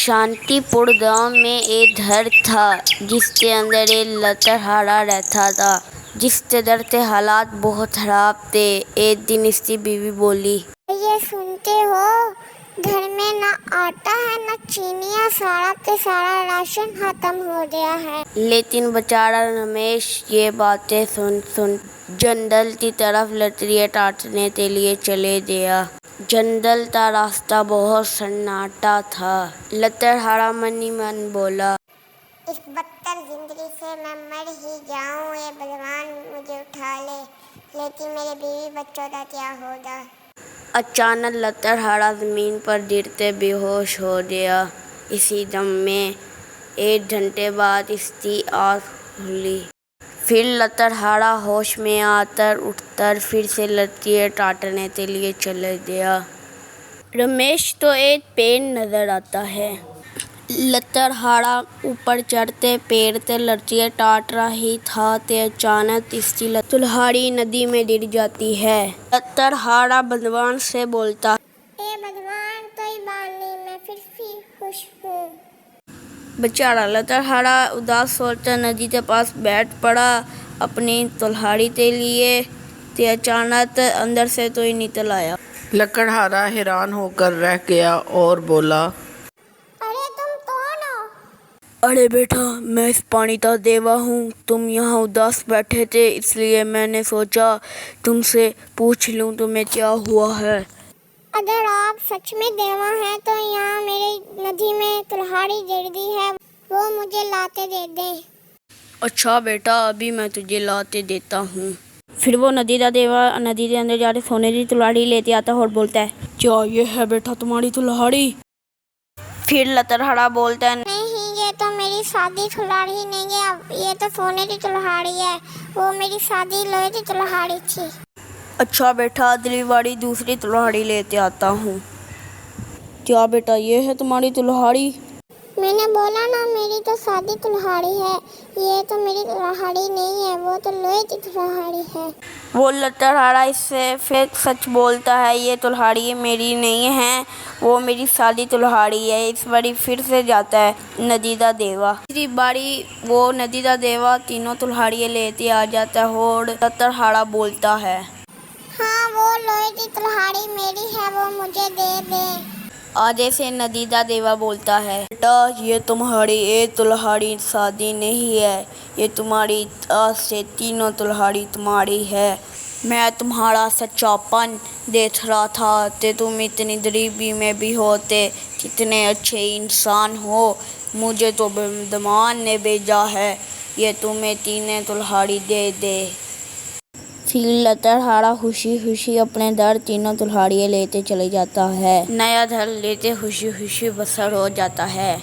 शांतिपुर गांव में एक घर था जिसके अंदर एक लड़का रहता था। जिसके घर के हालात बहुत खराब थे। एक दिन इसकी बीवी बोली, ये सुनते हो, घर में ना आटा है ना चीनी, सारा के सारा राशन खत्म हो गया है। लेकिन बेचारा रमेश ये बातें सुन जंगल की तरफ लकड़ियाँ काटने के लिए चले गया। जंगल का रास्ता बहुत सन्नाटा था। लकड़हारा मन ही मन बोला, इस बदतर जिंदगी से मैं मर ही जाऊं, ये भगवान मुझे उठा ले, लेकिन मेरे बीवी बच्चों का क्या होगा। अचानक लकड़हारा जमीन पर गिरते बेहोश हो गया। इसी दम में 1 घंटे बाद इसकी आँख खुली। फिर लकड़हारा होश में आकर उठकर फिर से लकड़ियाँ काटने के लिए चले गया। रमेश तो एक पेड़ नजर आता है। लकड़हारा ऊपर चढ़ते पेड़ से लकड़ियाँ काट रही था ते अचानक इसकी कुल्हाड़ी नदी में गिर जाती है। लकड़हारा भगवान से बोलता, ए भगवान, कोई बात नहीं, मैं फिर खुश हूँ। बेचारा लकड़हारा उदास सोचकर नदी के पास बैठ पड़ा अपनी कुल्हाड़ी के लिए। ते अचानक अंदर से कोई निकल आया। लकड़हारा हैरान होकर रह गया और बोला, अरे तुम कौन हो? अरे बेटा, मैं इस पानी का देवा हूँ। तुम यहाँ उदास बैठे थे इसलिए मैंने सोचा तुमसे पूछ लूँ तुम्हें क्या हुआ है। अगर आप सच में देवा हैं तो यहाँ मेरी नदी में कुल्हाड़ी गिर दी है, वो मुझे लाते दे दें। अच्छा बेटा, अभी मैं तुझे लाते देता हूँ। फिर वो नदी का देवा नदी के अंदर जाकर सोने की कुल्हाड़ी लेते आता है और बोलता है, क्या ये है बेटा तुम्हारी कुल्हाड़ी? फिर लकड़हारा बोलता है, नहीं, ये तो मेरी शादी कुल्हाड़ी नहीं है, ये तो सोने की कुल्हाड़ी है, वो मेरी शादी लोहे की कुल्हाड़ी थी। अच्छा बेटा, अगली बारी दूसरी कुल्हाड़ी लेते आता हूँ। क्या बेटा, ये है तुम्हारी कुल्हाड़ी? मैंने बोला ना, मेरी तो शादी कुल्हाड़ी है, ये तो मेरी कुल्हाड़ी नहीं है, वो तो लोहे की कुल्हाड़ी है। वो लकड़हारा इससे फिर सच बोलता है, ये कुल्हाड़ी मेरी नहीं है, वो मेरी शादी कुल्हाड़ी है। इस बारी फिर से जाता है नदी का देवा। तीसरी बारी वो नदी का देवा तीनों कुल्हाड़ियाँ लेते आ जाता है और लकड़हारा बोलता है, हाँ, वो लोहे की कुल्हाड़ी मेरी है, वो मुझे दे दे। आधे से नदी का देवा बोलता है, बेटा ये तुम्हारी एक कुल्हाड़ी शादी नहीं है, ये तुम्हारी आज से तीनों कुल्हाड़ी तुम्हारी है। मैं तुम्हारा सच्चापन देख रहा था कि तुम इतनी गरीबी में भी होते कितने अच्छे इंसान हो। मुझे तो भगवान ने भेजा है, ये तुम्हें तीनों कुल्हाड़ी दे दे। फिर लकड़हारा खुशी खुशी अपने घर तीनों कुल्हाड़ियाँ लेते चले जाता है। नया घर लेते खुशी खुशी बसर हो जाता है।